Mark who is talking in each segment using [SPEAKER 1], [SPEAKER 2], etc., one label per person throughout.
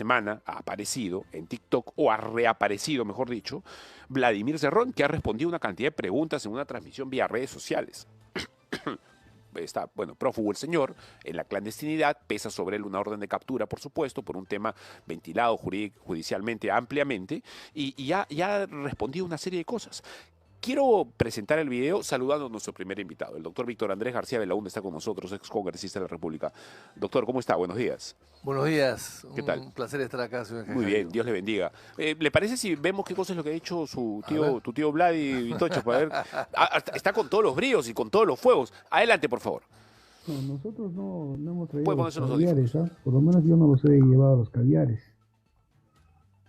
[SPEAKER 1] semana ha aparecido en TikTok, o ha reaparecido, mejor dicho, Vladimir Cerrón, que ha respondido una cantidad de preguntas en una transmisión vía redes sociales. Está, bueno, prófugo el señor, en la clandestinidad, pesa sobre él una orden de captura, por supuesto, por un tema ventilado judicialmente ampliamente, y ya ha respondido una serie de cosas. Quiero presentar el video saludando a nuestro primer invitado. El doctor Víctor Andrés García Belaúnde está con nosotros, ex congresista de la República. Doctor, ¿cómo está? Buenos días.
[SPEAKER 2] Buenos días,
[SPEAKER 1] ¿Qué tal?
[SPEAKER 2] un placer estar acá, señor
[SPEAKER 1] Muy bien,
[SPEAKER 2] Jajayo.
[SPEAKER 1] Dios le bendiga. ¿Le parece si vemos qué cosa es lo que ha hecho su
[SPEAKER 2] A ver.
[SPEAKER 1] tío, tu tío Vlad y Vitocha? Para ver. Está con todos los bríos y con todos los fuegos. Adelante, por favor.
[SPEAKER 3] No, nosotros no hemos traído
[SPEAKER 1] Puede
[SPEAKER 3] los
[SPEAKER 1] ponerse los
[SPEAKER 3] caviares,
[SPEAKER 1] audífonos.
[SPEAKER 3] ¿ah? Por lo menos yo no los he llevado a los caviares.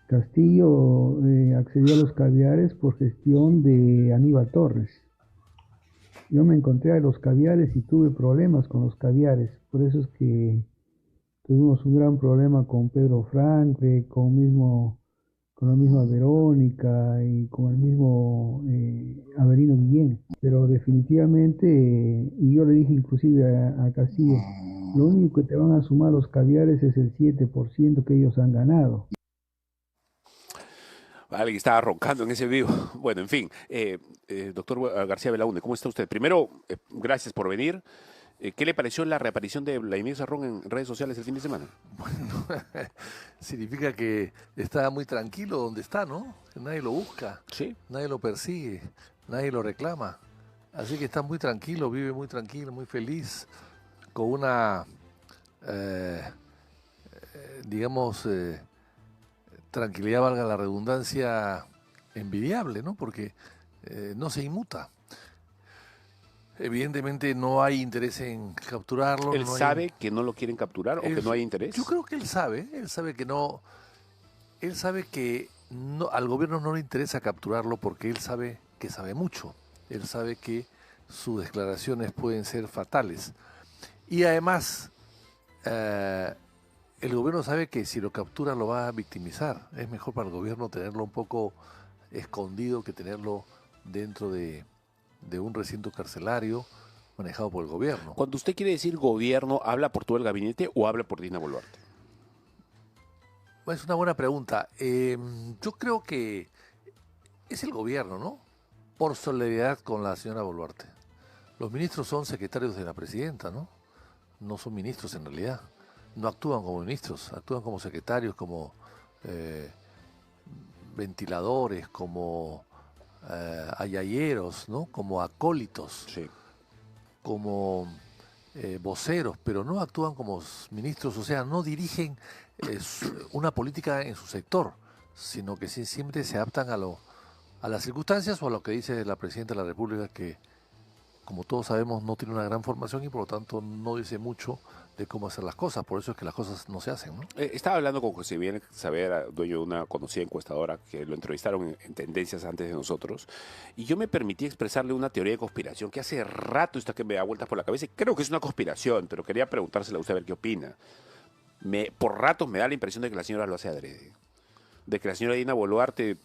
[SPEAKER 3] Castillo accedió a los caviares por gestión de Aníbal Torres. Yo me encontré a los caviares y tuve problemas con los caviares. Por eso es que tuvimos un gran problema con Pedro Francle, con la misma Verónica y con el mismo Avelino Guillén. Pero definitivamente, y yo le dije inclusive a Castillo, lo único que te van a sumar los caviares es el 7% que ellos han ganado.
[SPEAKER 1] Alguien estaba roncando en ese vivo. Bueno, en fin. Doctor García Belaúnde, ¿cómo está usted? Primero, gracias por venir. ¿Qué le pareció la reaparición de Vladimir Cerrón en redes sociales el fin de semana?
[SPEAKER 2] Bueno, significa que está muy tranquilo donde está, ¿no? Que nadie lo busca,
[SPEAKER 1] Sí.
[SPEAKER 2] nadie lo persigue, nadie lo reclama. Así que está muy tranquilo, vive muy tranquilo, muy feliz, con una, eh, digamos, tranquilidad, valga la redundancia, envidiable, ¿no? Porque no se inmuta. Evidentemente no hay interés en capturarlo.
[SPEAKER 1] ¿Él
[SPEAKER 2] no hay...
[SPEAKER 1] sabe que no lo quieren capturar o que no hay
[SPEAKER 2] Yo
[SPEAKER 1] interés?
[SPEAKER 2] creo que él sabe que no, él sabe que no, al gobierno no le interesa capturarlo porque él sabe que sabe mucho, él sabe que sus declaraciones pueden ser fatales. Y además, el gobierno sabe que si lo captura lo va a victimizar. Es mejor para el gobierno tenerlo un poco escondido que tenerlo dentro de un recinto carcelario manejado por el gobierno.
[SPEAKER 1] Cuando usted quiere decir gobierno, ¿habla por todo el gabinete o habla por Dina Boluarte?
[SPEAKER 2] Es una buena pregunta. Yo creo que es el gobierno, ¿no? Por solidaridad con la señora Boluarte. Los ministros son secretarios de la presidenta, ¿no? No son ministros en realidad. No actúan como ministros, actúan como secretarios, como ventiladores, como ayayeros, ¿no? Como acólitos,
[SPEAKER 1] Sí.
[SPEAKER 2] como voceros, pero no actúan como ministros, o sea, no dirigen una política en su sector, sino que siempre se adaptan a las circunstancias o a lo que dice la Presidenta de la República, que como todos sabemos no tiene una gran formación y por lo tanto no dice mucho de cómo hacer las cosas, por eso es que las cosas no se hacen, ¿no?
[SPEAKER 1] Estaba hablando con José Bien Saavedra, dueño de una conocida encuestadora, que lo entrevistaron en Tendencias antes de nosotros, y yo me permití expresarle una teoría de conspiración que hace rato está que me da vueltas por la cabeza, y creo que es una conspiración, pero quería preguntársela a usted a ver qué opina. Por ratos me da la impresión de que la señora lo hace adrede, de que la señora Dina Boluarte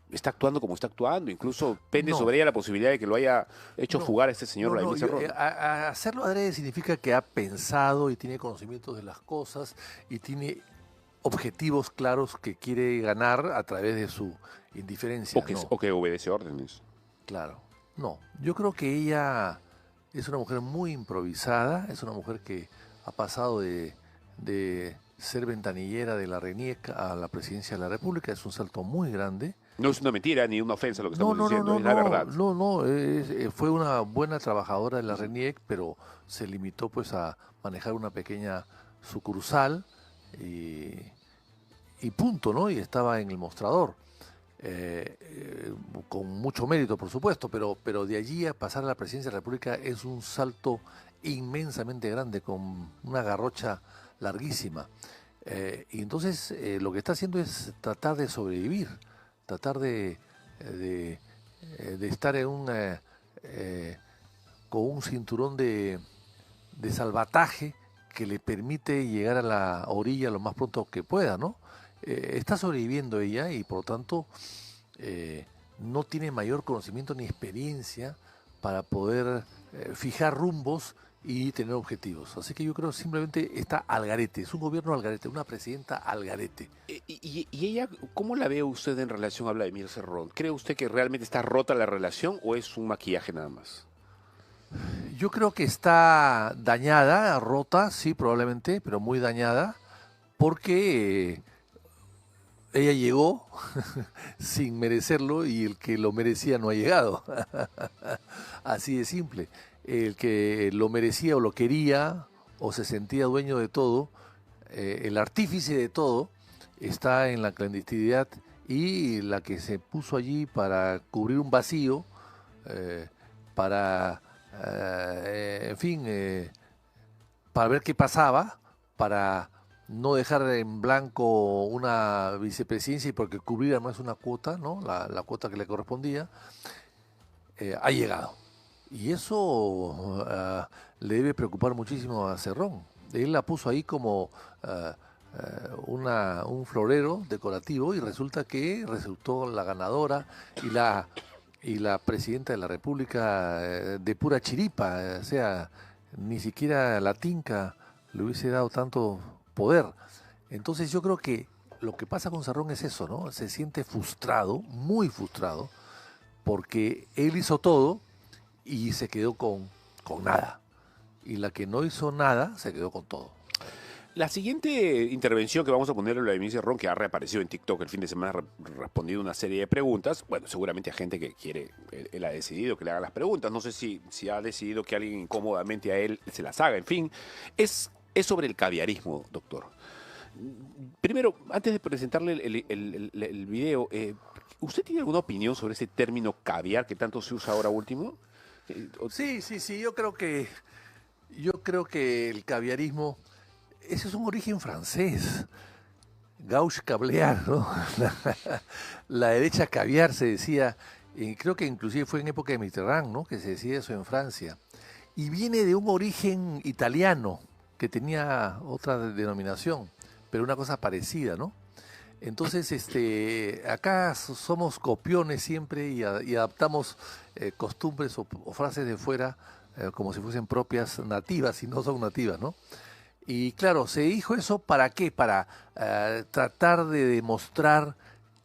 [SPEAKER 1] está actuando como está actuando, incluso pende
[SPEAKER 2] No.
[SPEAKER 1] sobre ella la posibilidad de que lo haya hecho fugar a este señor Vladimir Cerrón.
[SPEAKER 2] Hacerlo adrede significa que ha pensado y tiene conocimientos de las cosas y tiene objetivos claros que quiere ganar a través de su indiferencia.
[SPEAKER 1] O que obedece órdenes.
[SPEAKER 2] Claro, no. Yo creo que ella es una mujer muy improvisada, es una mujer que ha pasado de ser ventanillera de la RENIEC a la presidencia de la República, es un salto muy grande.
[SPEAKER 1] No es una mentira ni una ofensa lo que estamos diciendo, es la verdad.
[SPEAKER 2] Fue una buena trabajadora de la RENIEC, pero se limitó pues a manejar una pequeña sucursal y punto, ¿no? Y estaba en el mostrador. Con mucho mérito, por supuesto, pero de allí a pasar a la presidencia de la República es un salto inmensamente grande, con una garrocha larguísima. Y entonces lo que está haciendo es tratar de sobrevivir, tratar de estar con un cinturón de salvataje que le permite llegar a la orilla lo más pronto que pueda, ¿no? Está sobreviviendo ella y por lo tanto no tiene mayor conocimiento ni experiencia para poder fijar rumbos y tener objetivos. Así que yo creo simplemente está al garete, es un gobierno al garete, una presidenta al garete.
[SPEAKER 1] ¿Y ella, cómo la ve usted en relación a Vladimir Cerrón? ¿Cree usted que realmente está rota la relación o es un maquillaje nada más?
[SPEAKER 2] Yo creo que está dañada, rota, sí, probablemente, pero muy dañada, porque ella llegó sin merecerlo y el que lo merecía no ha llegado. Así de simple. El que lo merecía o lo quería o se sentía dueño de todo, el artífice de todo, está en la clandestinidad y la que se puso allí para cubrir un vacío, para, en fin, para ver qué pasaba, para no dejar en blanco una vicepresidencia y porque cubrir además una cuota, ¿no? La cuota que le correspondía, ha llegado. Y eso le debe preocupar muchísimo a Cerrón. Él la puso ahí como un florero decorativo y resulta que resultó la ganadora y la presidenta de la República de pura chiripa. O sea, ni siquiera la tinca le hubiese dado tanto poder. Entonces yo creo que lo que pasa con Cerrón es eso, ¿no? Se siente frustrado, muy frustrado, porque él hizo todo y se quedó con nada. Y la que no hizo nada se quedó con todo.
[SPEAKER 1] La siguiente intervención que vamos a poner a Vladimir Cerrón, que ha reaparecido en TikTok el fin de semana, ha respondido una serie de preguntas. Bueno, seguramente a gente que quiere, él ha decidido que le hagan las preguntas. No sé si ha decidido que alguien incómodamente a él se las haga. En fin, es sobre el caviarismo, doctor. Primero, antes de presentarle el video, ¿usted tiene alguna opinión sobre ese término caviar que tanto se usa ahora último?
[SPEAKER 2] Sí, yo creo que el caviarismo, ese es un origen francés. Gauche cablear, ¿no? La derecha caviar se decía, creo que inclusive fue en época de Mitterrand, ¿no? Que se decía eso en Francia. Y viene de un origen italiano, que tenía otra denominación, pero una cosa parecida, ¿no? Entonces, acá somos copiones siempre y adaptamos costumbres o frases de fuera como si fuesen propias nativas y no son nativas, ¿no? Y claro, se dijo eso ¿para qué? Para tratar de demostrar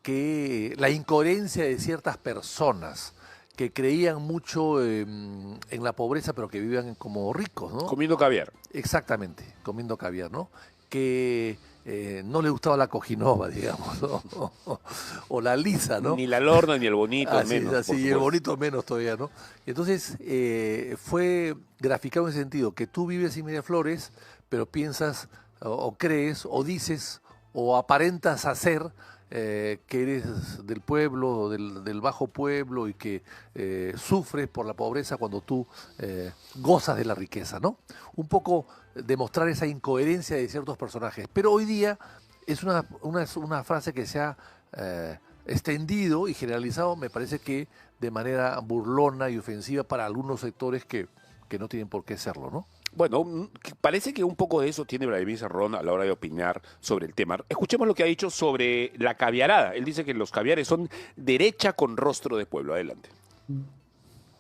[SPEAKER 2] que la incoherencia de ciertas personas que creían mucho en la pobreza pero que vivían como ricos, ¿no?
[SPEAKER 1] Comiendo caviar.
[SPEAKER 2] Exactamente, comiendo caviar, ¿no? Que no le gustaba la cojinova, digamos, ¿no? O la lisa, ¿no?
[SPEAKER 1] Ni la lorna ni el bonito,
[SPEAKER 2] Así,
[SPEAKER 1] menos.
[SPEAKER 2] así, y el bonito menos todavía, ¿no? Entonces, fue graficado en ese sentido, que tú vives en Miraflores, pero piensas, o crees, o dices, o aparentas hacer que eres del pueblo, del bajo pueblo y que sufres por la pobreza cuando tú gozas de la riqueza, ¿no? Un poco demostrar esa incoherencia de ciertos personajes. Pero hoy día es una frase que se ha extendido y generalizado, me parece que de manera burlona y ofensiva para algunos sectores que no tienen por qué serlo, ¿no?
[SPEAKER 1] Bueno, parece que un poco de eso tiene Vladimir Cerrón a la hora de opinar sobre el tema. Escuchemos lo que ha dicho sobre la caviarada. Él dice que los caviares son derecha con rostro de pueblo. Adelante.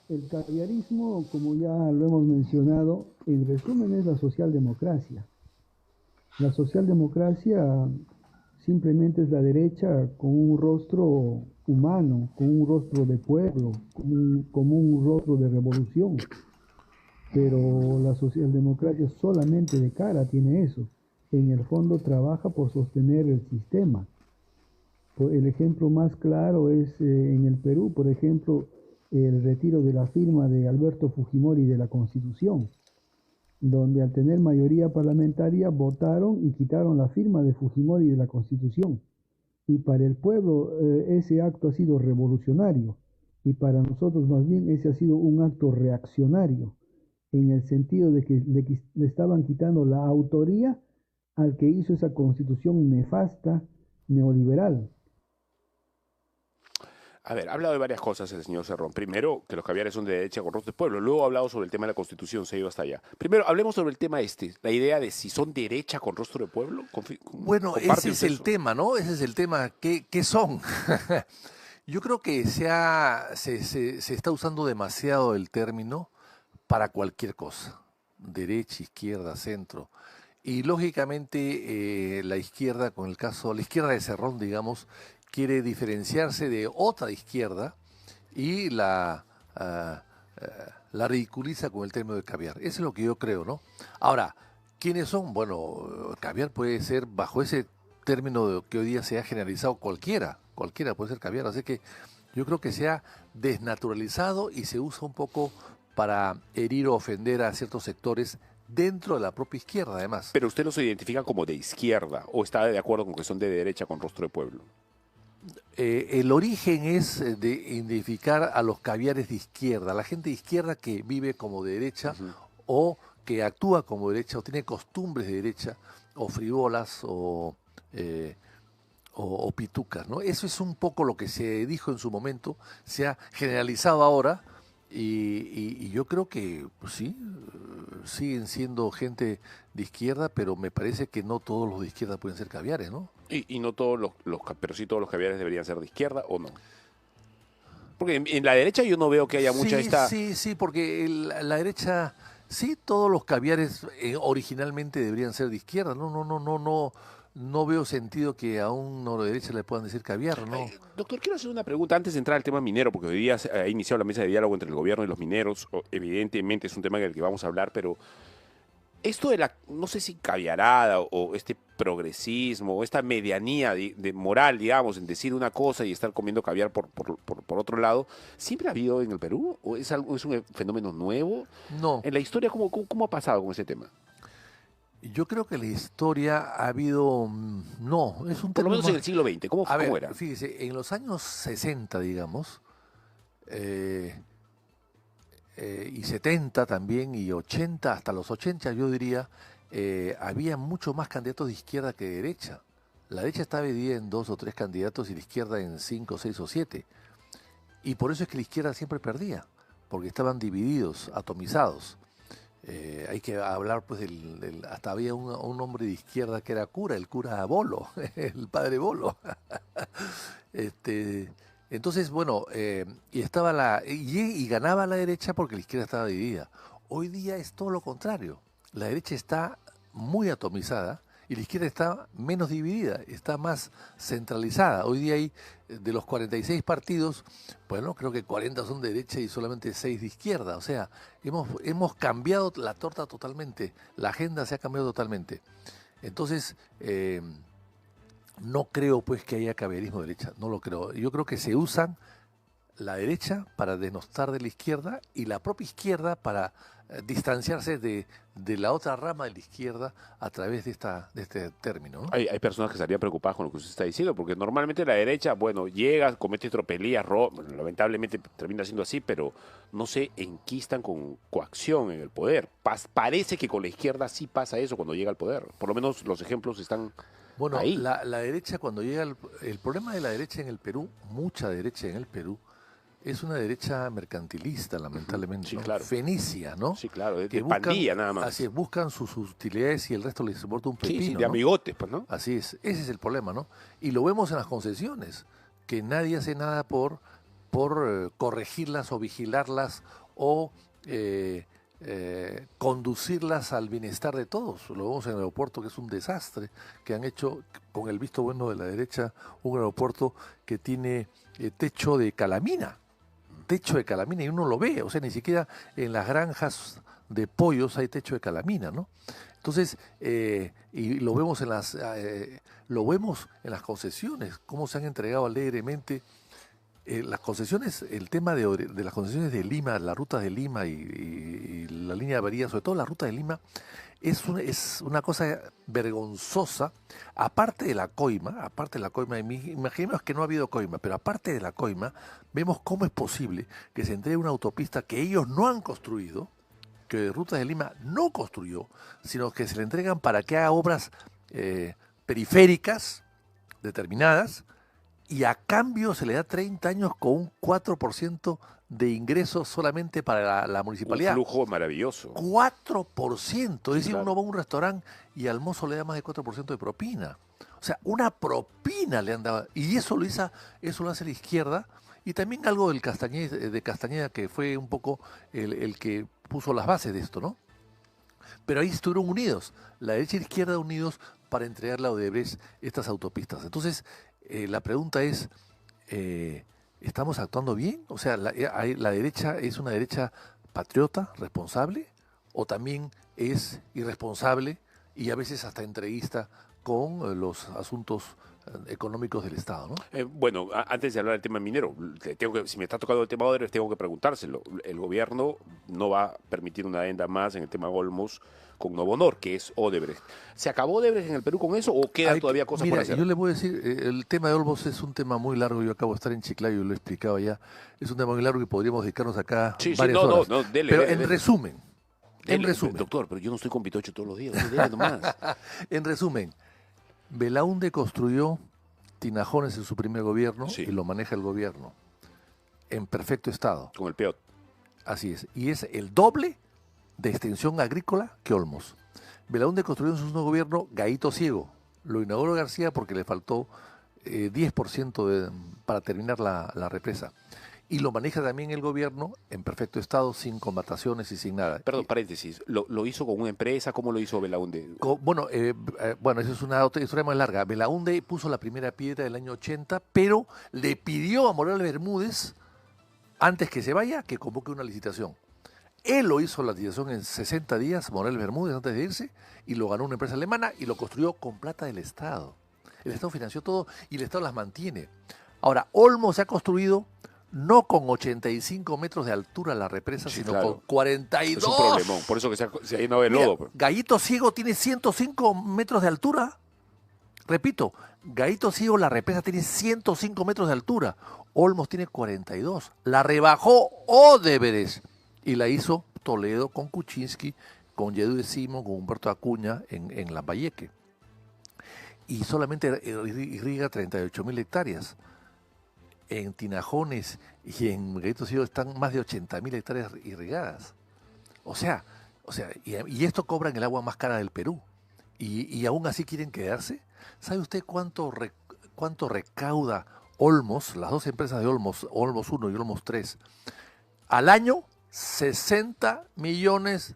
[SPEAKER 3] El caviarismo, como ya lo hemos mencionado, en resumen es la socialdemocracia. La socialdemocracia simplemente es la derecha con un rostro humano, con un rostro de pueblo, como un rostro de revolución. Pero la socialdemocracia solamente de cara tiene eso. En el fondo trabaja por sostener el sistema. El ejemplo más claro es en el Perú, por ejemplo, el retiro de la firma de Alberto Fujimori de la Constitución, donde al tener mayoría parlamentaria votaron y quitaron la firma de Fujimori de la Constitución. Y para el pueblo ese acto ha sido revolucionario y para nosotros más bien ese ha sido un acto reaccionario, en el sentido de que le estaban quitando la autoría al que hizo esa constitución nefasta, neoliberal.
[SPEAKER 1] A ver, ha hablado de varias cosas el señor Cerrón. Primero, que los caviares son de derecha con rostro de pueblo. Luego ha hablado sobre el tema de la Constitución, se ha ido hasta allá. Primero, hablemos sobre el tema la idea de si son derecha con rostro de pueblo.
[SPEAKER 2] Bueno, ese es el tema, ¿no? Ese es el tema. ¿Qué son? Yo creo que se está usando demasiado el término para cualquier cosa. derecha, izquierda, centro. Y lógicamente la izquierda, la izquierda de Cerrón, digamos, quiere diferenciarse de otra izquierda y ah, la ridiculiza con el término de caviar. Eso es lo que yo creo, ¿no? Ahora, ¿quiénes son? Bueno, caviar puede ser, bajo ese término que hoy día se ha generalizado, cualquiera puede ser caviar. Así que yo creo que se ha desnaturalizado y se usa un poco para herir o ofender a ciertos sectores dentro de la propia izquierda, además.
[SPEAKER 1] Pero usted los identifica como de izquierda o está de acuerdo con que son de derecha con rostro de pueblo.
[SPEAKER 2] El origen es de identificar a los caviares de izquierda, la gente de izquierda que vive como de derecha o que actúa como derecha o tiene costumbres de derecha o frivolas o pitucas, ¿no? Eso es un poco lo que se dijo en su momento, se ha generalizado ahora y yo creo que pues sí, siguen siendo gente de izquierda, pero me parece que no todos los de izquierda pueden ser caviares, ¿no?
[SPEAKER 1] Y no todos pero sí todos los caviares deberían ser de izquierda o no. Porque en la derecha yo no veo que haya mucha esta...
[SPEAKER 2] Sí, porque la derecha, sí, todos los caviares originalmente deberían ser de izquierda. No veo sentido que a uno de derecha le puedan decir caviar, ¿no?
[SPEAKER 1] Doctor, quiero hacer una pregunta antes de entrar al tema minero, porque hoy día se ha iniciado la mesa de diálogo entre el gobierno y los mineros. Evidentemente es un tema en el que vamos a hablar, pero esto de la, no sé si caviarada o este progresismo o esta medianía de moral, digamos, en decir una cosa y estar comiendo caviar por otro lado, ¿siempre ha habido en el Perú? ¿O es un fenómeno nuevo?
[SPEAKER 2] No,
[SPEAKER 1] En la historia, ¿cómo ha pasado con ese tema?
[SPEAKER 2] yo creo que la historia ha habido, no, es un
[SPEAKER 1] Por lo
[SPEAKER 2] tema
[SPEAKER 1] menos en el siglo XX, ¿cómo
[SPEAKER 2] A ver,
[SPEAKER 1] era?
[SPEAKER 2] fíjese, en los años 60, digamos, y 70 también, y 80, hasta los 80 yo diría, había mucho más candidatos de izquierda que de derecha. La derecha estaba dividida en 2 o 3 candidatos y la izquierda en 5, 6 o 7. Y por eso es que la izquierda siempre perdía, porque estaban divididos, atomizados. Hay que hablar, pues, hasta había un hombre de izquierda que era cura, el cura Bolo, el padre Bolo. Entonces, bueno, y ganaba la derecha porque la izquierda estaba dividida. Hoy día es todo lo contrario. La derecha está muy atomizada y la izquierda está menos dividida, está más centralizada. Hoy día hay, de los 46 partidos, bueno, creo que 40 son de derecha y solamente 6 de izquierda. O sea, hemos cambiado la torta totalmente, la agenda se ha cambiado totalmente. Entonces, no creo pues que haya caviarismo de derecha, no lo creo. Yo creo que se usan la derecha para denostar de la izquierda y la propia izquierda para distanciarse de la otra rama de la izquierda a través de este término, ¿no?
[SPEAKER 1] Hay personas que estarían preocupadas con lo que usted está diciendo, porque normalmente la derecha, bueno, llega, comete tropelías, bueno, lamentablemente termina siendo así, pero no se enquistan con coacción en el poder. Parece que con la izquierda sí pasa eso cuando llega al poder. Por lo menos los ejemplos están
[SPEAKER 2] Bueno,
[SPEAKER 1] ahí.
[SPEAKER 2] la derecha cuando llega, el problema de la derecha en el Perú, mucha derecha en el Perú, es una derecha mercantilista, lamentablemente,
[SPEAKER 1] Sí,
[SPEAKER 2] ¿no?
[SPEAKER 1] claro.
[SPEAKER 2] Fenicia, ¿no?
[SPEAKER 1] Sí, claro, de
[SPEAKER 2] Que
[SPEAKER 1] pandilla nada más.
[SPEAKER 2] Así es, buscan sus utilidades y el resto les importa un pepino,
[SPEAKER 1] Sí, de
[SPEAKER 2] ¿no?
[SPEAKER 1] amigotes, pues, ¿no?
[SPEAKER 2] Así es, ese es el problema, ¿no? Y lo vemos en las concesiones, que nadie hace nada por corregirlas o vigilarlas o conducirlas al bienestar de todos. Lo vemos en el aeropuerto, que es un desastre, que han hecho, con el visto bueno de la derecha, un aeropuerto que tiene techo de calamina, y uno lo ve, o sea, ni siquiera en las granjas de pollos hay techo de calamina, ¿no? Entonces, y lo vemos lo vemos en las concesiones, cómo se han entregado alegremente las concesiones, el tema de las concesiones de Lima, la ruta de Lima y la línea de Bahía, sobre todo la ruta de Lima, es una cosa vergonzosa, aparte de la coima, imaginemos que no ha habido coima, pero aparte de la coima, vemos cómo es posible que se entregue una autopista que ellos no han construido, que Rutas de Lima no construyó, sino que se le entregan para que haga obras periféricas determinadas, y a cambio se le da 30 años con un 4% de ingresos solamente para la municipalidad.
[SPEAKER 1] Un flujo maravilloso.
[SPEAKER 2] 4%, es decir,
[SPEAKER 1] claro.
[SPEAKER 2] uno va a un restaurante y al mozo le da más de 4% de propina. O sea, una propina le han dado, y eso lo hace la izquierda, y también algo de Castañeda, que fue un poco el que puso las bases de esto, ¿no? Pero ahí estuvieron unidos, la derecha y la izquierda unidos para entregarle a Odebrecht estas autopistas. Entonces, la pregunta es, ¿estamos actuando bien? O sea, ¿la derecha es una derecha patriota, responsable? ¿O también es irresponsable y a veces hasta entreguista con los asuntos económicos del Estado, ¿no?
[SPEAKER 1] Bueno, antes de hablar del tema minero, si me está tocando el tema Odebrecht, tengo que preguntárselo. El gobierno no va a permitir una adenda más en el tema Olmos con Novo Honor, que es Odebrecht. ¿Se acabó Odebrecht en el Perú con eso o quedan todavía cosas por hacer?
[SPEAKER 2] Yo le voy a decir, el tema de Olmos es un tema muy largo. Yo acabo de estar en Chiclayo y lo he explicado ya. Es un tema muy largo y podríamos dedicarnos acá varias horas. Pero en resumen,
[SPEAKER 1] Doctor, pero yo no estoy con Pitocho todos los días, dele nomás.
[SPEAKER 2] En resumen, Belaúnde construyó Tinajones en su primer gobierno y lo maneja el gobierno en perfecto estado.
[SPEAKER 1] Con el peot.
[SPEAKER 2] Así es. Y es el doble de extensión agrícola que Olmos. Belaúnde construyó en su segundo gobierno Gallito Ciego. Lo inauguró García porque le faltó 10% para terminar la represa. Y lo maneja también el gobierno en perfecto estado, sin combataciones y sin nada.
[SPEAKER 1] Perdón, paréntesis. ¿Lo hizo con una empresa? ¿Cómo lo hizo Belaúnde?
[SPEAKER 2] Bueno, esa es una historia más larga. Belaúnde puso la primera piedra del año 80, pero le pidió a Morales Bermúdez, antes que se vaya, que convoque una licitación. Él lo hizo la licitación en 60 días, Morales Bermúdez, antes de irse, y lo ganó una empresa alemana y lo construyó con plata del Estado. El Estado financió todo y el Estado las mantiene. Ahora, Olmos se ha construido no con 85 metros de altura la represa, sino con 42.
[SPEAKER 1] Es un problemón, por eso que se ha llenado de lodo. Pues.
[SPEAKER 2] Gallito Ciego tiene 105 metros de altura. Repito, Gallito Ciego, la represa tiene 105 metros de altura. Olmos tiene 42. La rebajó Odebrecht y la hizo Toledo con Kuczynski, con Yedu de Simón, con Humberto Acuña en Lambayeque. Y solamente irriga 38.000 hectáreas. En Tinajones y en Gallito Ciego están más de 80.000 hectáreas irrigadas. O sea, y esto cobran el agua más cara del Perú. Y aún así quieren quedarse. ¿Sabe usted cuánto recauda Olmos, las dos empresas de Olmos, Olmos 1 y Olmos 3? Al año, $60 millones.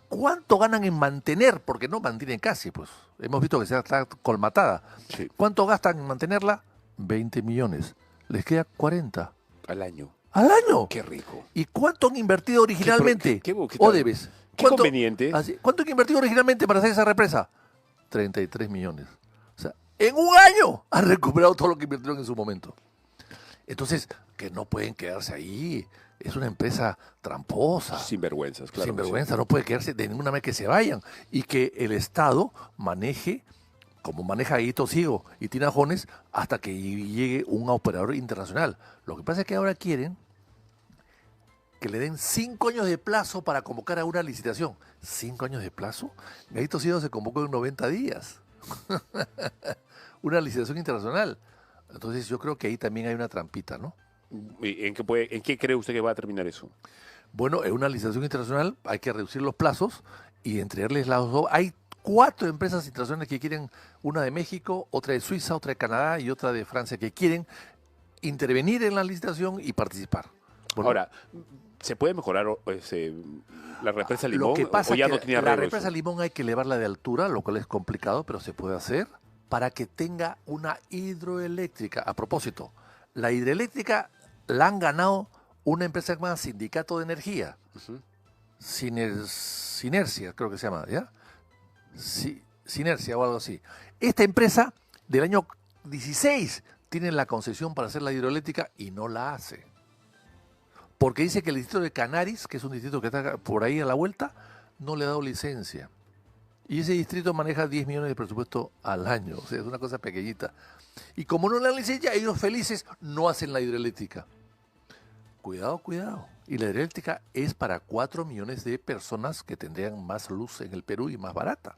[SPEAKER 2] ¿Cuánto ganan en mantener? Porque no mantienen casi, pues. Hemos visto que se está colmatada.
[SPEAKER 1] Sí.
[SPEAKER 2] ¿Cuánto gastan en mantenerla? 20 millones. Les queda 40.
[SPEAKER 1] Al año.
[SPEAKER 2] ¿Al año?
[SPEAKER 1] Qué rico.
[SPEAKER 2] ¿Y cuánto han invertido originalmente?
[SPEAKER 1] ¿Qué
[SPEAKER 2] Odebrecht.
[SPEAKER 1] Qué conveniente.
[SPEAKER 2] ¿Cuánto han invertido originalmente para hacer esa represa? 33 millones. O sea, en un año han recuperado todo lo que invirtieron en su momento. Entonces, que no pueden quedarse ahí. Es una empresa tramposa.
[SPEAKER 1] Sinvergüenzas, claro.
[SPEAKER 2] Sinvergüenza, no puede quedarse de ninguna manera, que se vayan. Y que el Estado maneje, como maneja Gallito Ciego y Tinajones, hasta que llegue un operador internacional. Lo que pasa es que ahora quieren que le den 5 años de plazo para convocar a una licitación. ¿5 años de plazo? Gallito Ciego se convocó en 90 días. Una licitación internacional. Entonces yo creo que ahí también hay una trampita, ¿no?
[SPEAKER 1] ¿En qué cree usted que va a terminar eso?
[SPEAKER 2] Bueno, en una licitación internacional hay que reducir los plazos y entregarles las dos. Hay 4 empresas internacionales que quieren, una de México, otra de Suiza, otra de Canadá y otra de Francia, que quieren intervenir en la licitación y participar. Bueno,
[SPEAKER 1] ahora, ¿se puede mejorar la represa Limón?
[SPEAKER 2] Lo que pasa
[SPEAKER 1] ¿O ya
[SPEAKER 2] es que
[SPEAKER 1] no tiene
[SPEAKER 2] la
[SPEAKER 1] arreglo
[SPEAKER 2] represa
[SPEAKER 1] eso?
[SPEAKER 2] Limón hay que elevarla de altura, lo cual es complicado, pero se puede hacer para que tenga una hidroeléctrica. A propósito, la hidroeléctrica la han ganado una empresa llamada Sindicato de Energía.
[SPEAKER 1] Ujú.
[SPEAKER 2] Sinercia, creo que se llama, ¿ya? Sinercia o algo así. Esta empresa del año 16 tiene la concesión para hacer la hidroeléctrica y no la hace. Porque dice que el distrito de Canaris, que es un distrito que está por ahí a la vuelta, no le ha dado licencia. Y ese distrito maneja 10 millones de presupuesto al año. O sea, es una cosa pequeñita. Y como no le dan licencia, ellos felices no hacen la hidroeléctrica. Cuidado, cuidado. Y la hidroeléctrica es para 4 millones de personas que tendrían más luz en el Perú y más barata.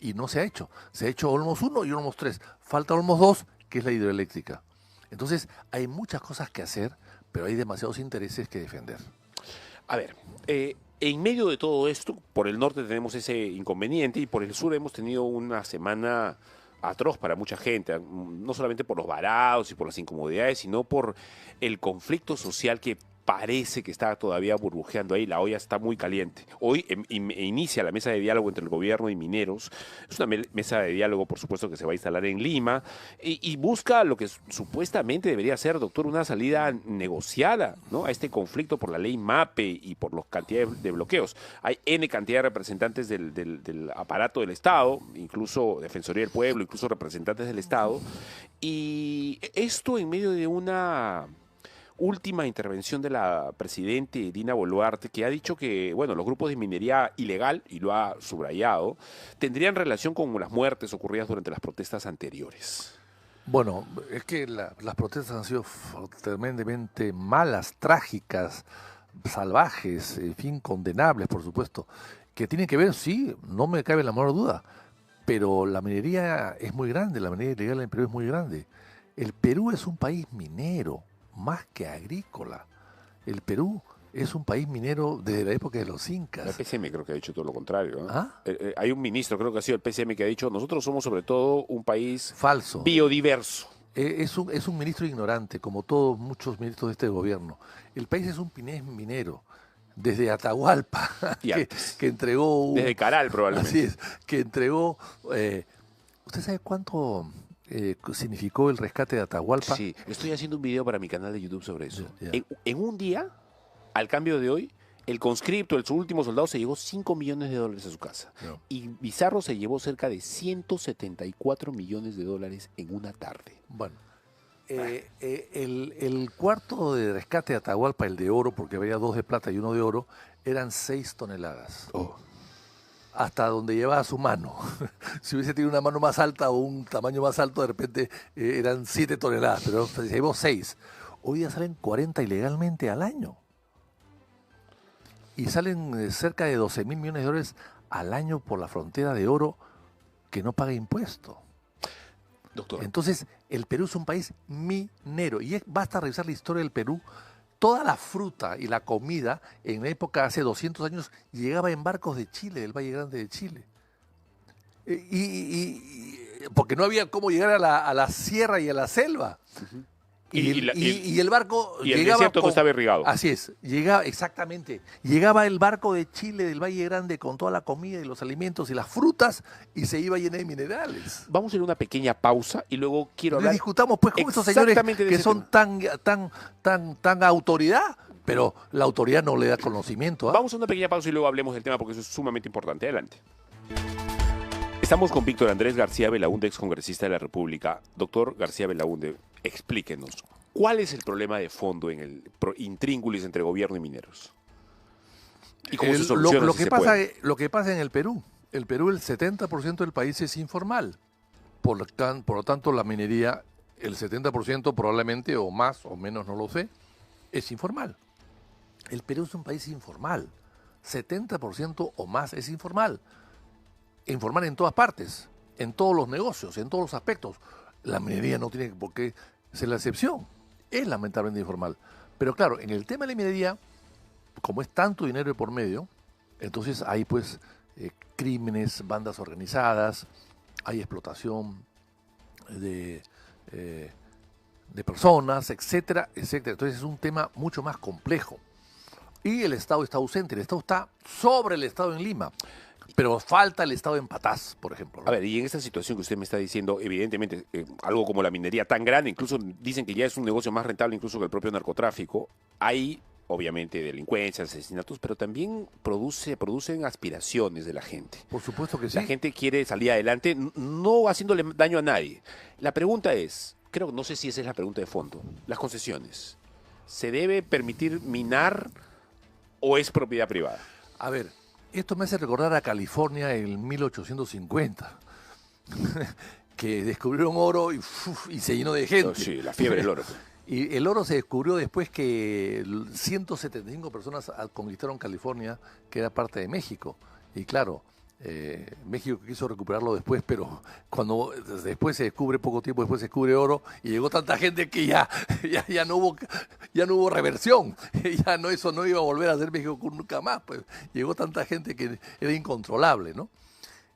[SPEAKER 2] Y no se ha hecho. Se ha hecho Olmos 1 y Olmos 3. Falta Olmos 2, que es la hidroeléctrica. Entonces, hay muchas cosas que hacer, pero hay demasiados intereses que defender.
[SPEAKER 1] A ver, en medio de todo esto, por el norte tenemos ese inconveniente y por el sur hemos tenido una semana atroz para mucha gente, no solamente por los varados y por las incomodidades, sino por el conflicto social que parece que está todavía burbujeando ahí, la olla está muy caliente. Hoy inicia la mesa de diálogo entre el gobierno y mineros. Es una mesa de diálogo, por supuesto, que se va a instalar en Lima y busca lo que supuestamente debería ser, doctor, una salida negociada, ¿no?, a este conflicto por la ley MAPE y por los cantidades de bloqueos. Hay N cantidad de representantes del aparato del Estado, incluso Defensoría del Pueblo, incluso representantes del Estado, y esto en medio de una última intervención de la presidenta Dina Boluarte, que ha dicho que, bueno, los grupos de minería ilegal, y lo ha subrayado, tendrían relación con las muertes ocurridas durante las protestas anteriores.
[SPEAKER 2] Bueno, es que las protestas han sido tremendamente malas, trágicas, salvajes, en fin, condenables, por supuesto, que tienen que ver, sí, no me cabe la menor duda, pero la minería es muy grande, la minería ilegal en Perú es muy grande. El Perú es un país minero, más que agrícola. El Perú es un país minero desde la época de los
[SPEAKER 1] El
[SPEAKER 2] incas.
[SPEAKER 1] PCM creo que ha dicho todo lo contrario, ¿no?
[SPEAKER 2] ¿Ah?
[SPEAKER 1] Hay un ministro, creo que ha sido el PCM, que ha dicho, nosotros somos sobre todo un país
[SPEAKER 2] Falso.
[SPEAKER 1] biodiverso.
[SPEAKER 2] Es un ministro ignorante, como todos muchos ministros de este gobierno. El país es un país minero. Desde Atahualpa,
[SPEAKER 1] Y antes.
[SPEAKER 2] que entregó...
[SPEAKER 1] Desde Caral, probablemente.
[SPEAKER 2] Así es, que entregó... ¿Usted sabe cuánto significó el rescate de Atahualpa?
[SPEAKER 1] Sí, estoy haciendo un video para mi canal de YouTube sobre eso.
[SPEAKER 2] Ya.
[SPEAKER 1] En un día, al cambio de hoy, el conscripto, su último soldado, se llevó $5 millones a su casa.
[SPEAKER 2] No.
[SPEAKER 1] Y Bizarro se llevó cerca de $174 millones en una tarde.
[SPEAKER 2] Bueno, el cuarto de rescate de Atahualpa, el de oro, porque había 2 de plata y 1 de oro, eran 6 toneladas.
[SPEAKER 1] Oh.
[SPEAKER 2] Hasta donde llevaba su mano. Si hubiese tenido una mano más alta o un tamaño más alto, de repente eran 7 toneladas, pero se llevó 6. Hoy día salen 40 ilegalmente al año. Y salen cerca de $12.000 millones al año por la frontera de oro que no paga impuesto.
[SPEAKER 1] Doctor.
[SPEAKER 2] Entonces, el Perú es un país minero. Y basta revisar la historia del Perú. Toda la fruta y la comida, en la época hace 200 años, llegaba en barcos de Chile, del Valle Grande de Chile. Porque no había cómo llegar a la sierra y a la selva. Y el barco
[SPEAKER 1] y el
[SPEAKER 2] llegaba
[SPEAKER 1] desierto no estaba irrigado.
[SPEAKER 2] Así es, llegaba exactamente. Llegaba el barco de Chile, del Valle Grande, con toda la comida y los alimentos y las frutas, y se iba lleno de minerales.
[SPEAKER 1] Vamos a ir a una pequeña pausa y luego quiero
[SPEAKER 2] Le
[SPEAKER 1] hablar
[SPEAKER 2] discutamos pues con estos señores
[SPEAKER 1] exactamente de
[SPEAKER 2] que
[SPEAKER 1] ese
[SPEAKER 2] son tan autoridad, pero la autoridad no le da conocimiento. ¿Ah?
[SPEAKER 1] Vamos a una pequeña pausa y luego hablemos del tema porque eso es sumamente importante. Adelante. Estamos con Víctor Andrés García Belaúnde, excongresista de la República. Doctor García Belaúnde, explíquenos, ¿cuál es el problema de fondo en el intríngulis entre gobierno y mineros? ¿Y cómo se soluciona si se puede?
[SPEAKER 2] Lo que pasa en el Perú, el 70% del país es informal. Por lo tanto, la minería, el 70% probablemente, o más o menos, no lo sé, es informal. El Perú es un país informal. 70% o más es informal. Informal en todas partes, en todos los negocios, en todos los aspectos. La minería no tiene por qué ser la excepción. Es lamentablemente informal. Pero claro, en el tema de la minería, como es tanto dinero de por medio, entonces hay pues crímenes, bandas organizadas, hay explotación de personas, etcétera, etcétera. Entonces es un tema mucho más complejo. Y el Estado está ausente, el Estado está sobre el Estado en Lima. Pero falta el Estado en Patás, por ejemplo, ¿no?
[SPEAKER 1] A ver, y en esta situación que usted me está diciendo, evidentemente, algo como la minería tan grande, incluso dicen que ya es un negocio más rentable incluso que el propio narcotráfico, hay obviamente delincuencia, asesinatos, pero también producen aspiraciones de la gente.
[SPEAKER 2] Por supuesto que sí.
[SPEAKER 1] La gente quiere salir adelante, no haciéndole daño a nadie. La pregunta es, no sé si esa es la pregunta de fondo, las concesiones. ¿Se debe permitir minar o es propiedad privada?
[SPEAKER 2] A ver, esto me hace recordar a California en 1850, que descubrieron oro y se llenó de gente.
[SPEAKER 1] Sí, la fiebre del oro.
[SPEAKER 2] Y el oro se descubrió después que 175 personas conquistaron California, que era parte de México. Y claro, México quiso recuperarlo después, pero cuando después se descubre, poco tiempo después se descubre oro, y llegó tanta gente que ya no hubo reversión. Eso no iba a volver a ser México nunca más. Pues llegó tanta gente que era incontrolable, ¿no?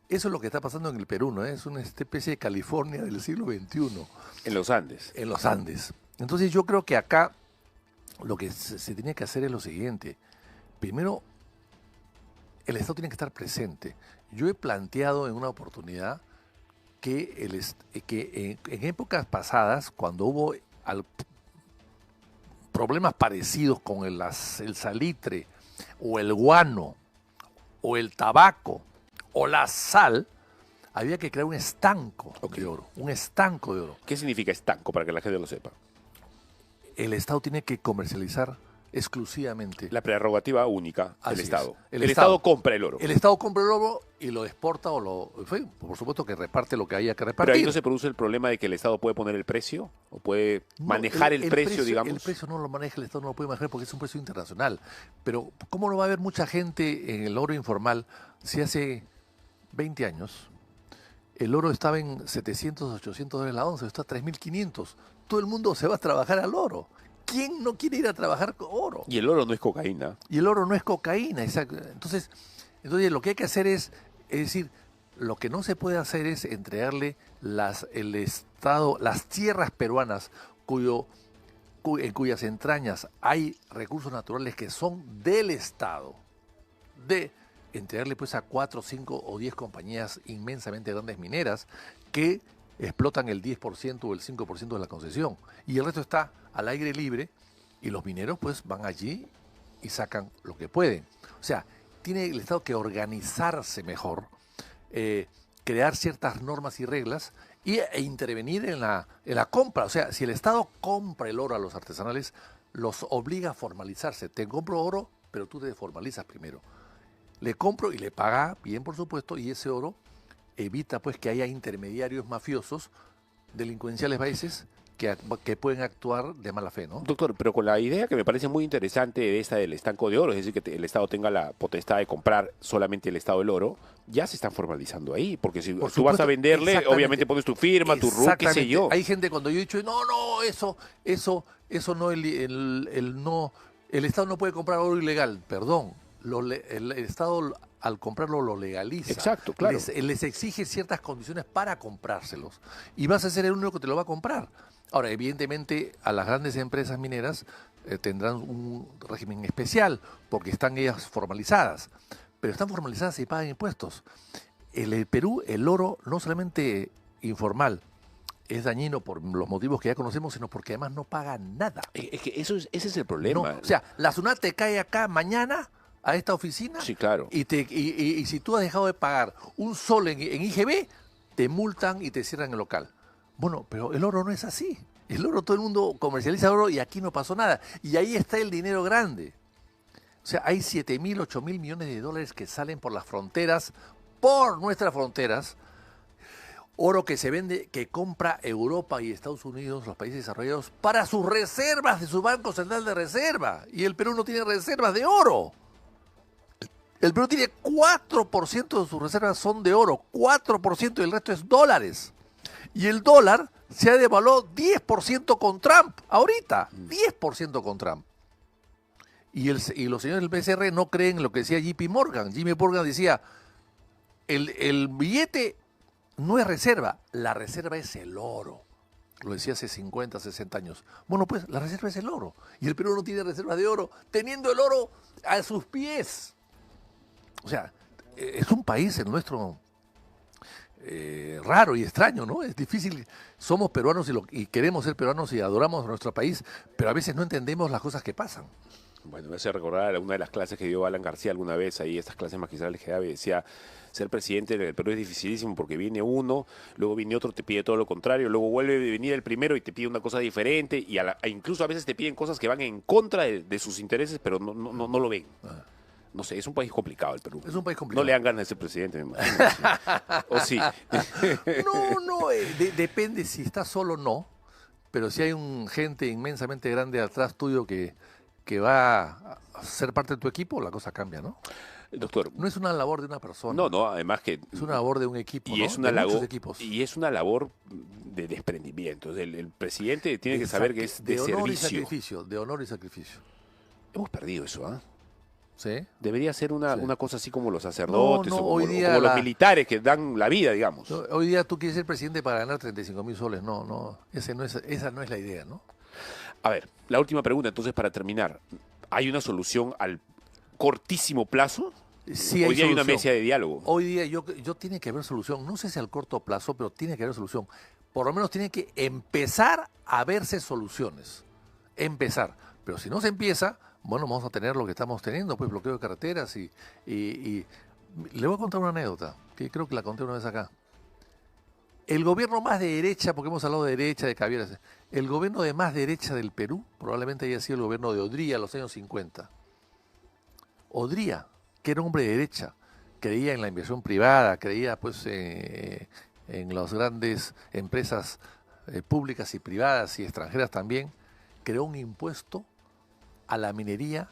[SPEAKER 2] Eso es lo que está pasando en el Perú, ¿no? Es una especie de California del siglo XXI.
[SPEAKER 1] En los Andes.
[SPEAKER 2] En los Andes. Entonces yo creo que acá lo que se tiene que hacer es lo siguiente. Primero, el Estado tiene que estar presente. Yo he planteado en una oportunidad que, en épocas pasadas, cuando hubo problemas parecidos con el salitre, o el guano, o el tabaco, o la sal, había que crear un estanco de oro. Un estanco de oro.
[SPEAKER 1] ¿Qué significa estanco, para que la gente lo sepa?
[SPEAKER 2] El Estado tiene que comercializar exclusivamente.
[SPEAKER 1] La prerrogativa única del
[SPEAKER 2] Así
[SPEAKER 1] Estado.
[SPEAKER 2] es.
[SPEAKER 1] El Estado compra el oro.
[SPEAKER 2] El Estado compra el oro y lo exporta por supuesto que reparte lo que haya que repartir.
[SPEAKER 1] Pero ahí no se produce el problema de que el Estado puede poner el precio o puede manejar el precio, digamos.
[SPEAKER 2] El precio no lo maneja el Estado, no lo puede manejar porque es un precio internacional. Pero ¿cómo no va a haber mucha gente en el oro informal si hace 20 años el oro estaba en 700, 800 dólares la onza, está a 3.500? Todo el mundo se va a trabajar al oro. ¿Quién no quiere ir a trabajar con oro?
[SPEAKER 1] Y el oro no es cocaína.
[SPEAKER 2] Y el oro no es cocaína, exacto. Entonces lo que hay que hacer es decir, lo que no se puede hacer es entregarle el Estado, las tierras peruanas en cuyas entrañas hay recursos naturales que son del Estado, de entregarle pues a 4, 5 o 10 compañías inmensamente grandes mineras que explotan el 10% o el 5% de la concesión. Y el resto está al aire libre y los mineros pues van allí y sacan lo que pueden. O sea, tiene el Estado que organizarse mejor, crear ciertas normas y reglas e intervenir en la compra. O sea, si el Estado compra el oro a los artesanales, los obliga a formalizarse. Te compro oro, pero tú te formalizas primero. Le compro y le paga bien, por supuesto, y ese oro evita pues que haya intermediarios mafiosos, delincuenciales países, que pueden actuar de mala fe, ¿no?
[SPEAKER 1] Doctor, pero con la idea que me parece muy interesante de esta del estanco de oro, es decir, que el Estado tenga la potestad de comprar solamente el Estado del oro, ya se están formalizando ahí, porque si tú vas a venderle, obviamente pones tu firma, tu RUC, qué sé yo.
[SPEAKER 2] Hay gente cuando yo he dicho, no, eso no, el Estado no puede comprar oro ilegal, perdón, el Estado al comprarlo lo legaliza.
[SPEAKER 1] Exacto, claro.
[SPEAKER 2] Les exige ciertas condiciones para comprárselos y vas a ser el único que te lo va a comprar. Ahora, evidentemente, a las grandes empresas mineras tendrán un régimen especial porque están ellas formalizadas, pero están formalizadas y pagan impuestos. En el Perú, el oro no solamente informal es dañino por los motivos que ya conocemos, sino porque además no paga nada.
[SPEAKER 1] Es que ese es el problema.
[SPEAKER 2] No, o sea, la SUNAT te cae acá mañana a esta oficina.
[SPEAKER 1] Sí, claro.
[SPEAKER 2] Y si tú has dejado de pagar un sol en IGB, te multan y te cierran el local. Bueno, pero el oro no es así. El oro, todo el mundo comercializa oro y aquí no pasó nada. Y ahí está el dinero grande. O sea, hay 7.000, 8.000 millones de dólares que salen por las fronteras, por nuestras fronteras. Oro que se vende, que compra Europa y Estados Unidos, los países desarrollados, para sus reservas de su Banco Central de Reserva. Y el Perú no tiene reservas de oro. El Perú tiene 4% de sus reservas son de oro, 4% y el resto es dólares. Y el dólar se ha devaluado 10% con Trump, ahorita, 10% con Trump. Y los señores del BCR no creen en lo que decía JP Morgan. JP Morgan decía, el billete no es reserva, la reserva es el oro. Lo decía hace 50, 60 años. Bueno, pues la reserva es el oro. Y el Perú no tiene reserva de oro, teniendo el oro a sus pies. O sea, es un país el nuestro raro y extraño, ¿no? Es difícil. Somos peruanos y queremos ser peruanos y adoramos a nuestro país, pero a veces no entendemos las cosas que pasan.
[SPEAKER 1] Bueno, me hace recordar una de las clases que dio Alan García alguna vez ahí, estas clases magistrales que daba, y decía, ser presidente del Perú es dificilísimo porque viene uno, luego viene otro, te pide todo lo contrario, luego vuelve a venir el primero y te pide una cosa diferente, y incluso a veces te piden cosas que van en contra de sus intereses, pero no lo ven. No sé, es un país complicado el Perú.
[SPEAKER 2] Es un país complicado.
[SPEAKER 1] No le dan ganas de ser presidente, me imagino. ¿O sí?
[SPEAKER 2] No, depende si estás solo o no, pero si hay gente inmensamente grande atrás tuyo que va a ser parte de tu equipo, la cosa cambia, ¿no?
[SPEAKER 1] Doctor.
[SPEAKER 2] No es una labor de una persona.
[SPEAKER 1] No, además que...
[SPEAKER 2] Es una labor de un equipo,
[SPEAKER 1] y
[SPEAKER 2] ¿no?
[SPEAKER 1] es una
[SPEAKER 2] de
[SPEAKER 1] labor,
[SPEAKER 2] muchos equipos.
[SPEAKER 1] Y es una labor de desprendimiento. El presidente tiene que saber que es de
[SPEAKER 2] honor
[SPEAKER 1] servicio.
[SPEAKER 2] Y sacrificio. De honor y sacrificio.
[SPEAKER 1] Hemos perdido eso, ¿ah?
[SPEAKER 2] ¿Sí?
[SPEAKER 1] Debería ser una cosa así como los sacerdotes o
[SPEAKER 2] hoy día
[SPEAKER 1] como los militares que dan la vida, digamos.
[SPEAKER 2] No, hoy día tú quieres ser presidente para ganar 35.000 soles. No, esa no es la idea, ¿no?
[SPEAKER 1] A ver, la última pregunta entonces para terminar. ¿Hay una solución al cortísimo plazo?
[SPEAKER 2] Sí,
[SPEAKER 1] Hoy día hay una
[SPEAKER 2] solución.
[SPEAKER 1] mesa de diálogo.
[SPEAKER 2] Hoy día yo tiene que haber solución, no sé si al corto plazo, pero tiene que haber solución. Por lo menos tiene que empezar a verse soluciones. Empezar. Pero si no se empieza, bueno, vamos a tener lo que estamos teniendo, pues bloqueo de carreteras y le voy a contar una anécdota, que creo que la conté una vez acá. El gobierno más de derecha, porque hemos hablado de derecha, de Cavieres, el gobierno de más derecha del Perú probablemente haya sido el gobierno de Odría en los años 50. Odría, que era un hombre de derecha, creía en la inversión privada, creía pues en las grandes empresas públicas y privadas y extranjeras también, creó un impuesto a la minería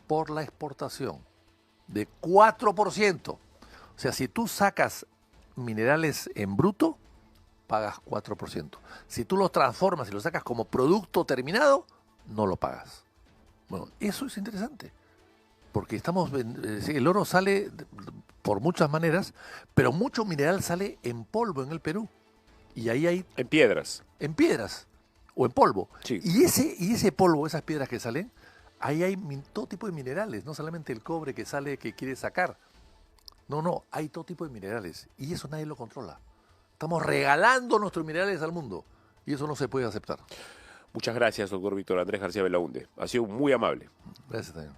[SPEAKER 2] por la exportación de 4%. O sea, si tú sacas minerales en bruto, pagas 4%. Si tú los transformas y los sacas como producto terminado, no lo pagas. Bueno, eso es interesante. Porque el oro sale por muchas maneras, pero mucho mineral sale en polvo en el Perú. Y ahí hay
[SPEAKER 1] En piedras.
[SPEAKER 2] en piedras o en polvo.
[SPEAKER 1] Sí.
[SPEAKER 2] Y ese polvo, esas piedras que salen, ahí hay todo tipo de minerales, no solamente el cobre que sale que quiere sacar. No, hay todo tipo de minerales. Y eso nadie lo controla. Estamos regalando nuestros minerales al mundo. Y eso no se puede aceptar.
[SPEAKER 1] Muchas gracias, doctor Víctor Andrés García Belaúnde. Ha sido muy amable.
[SPEAKER 2] Gracias también.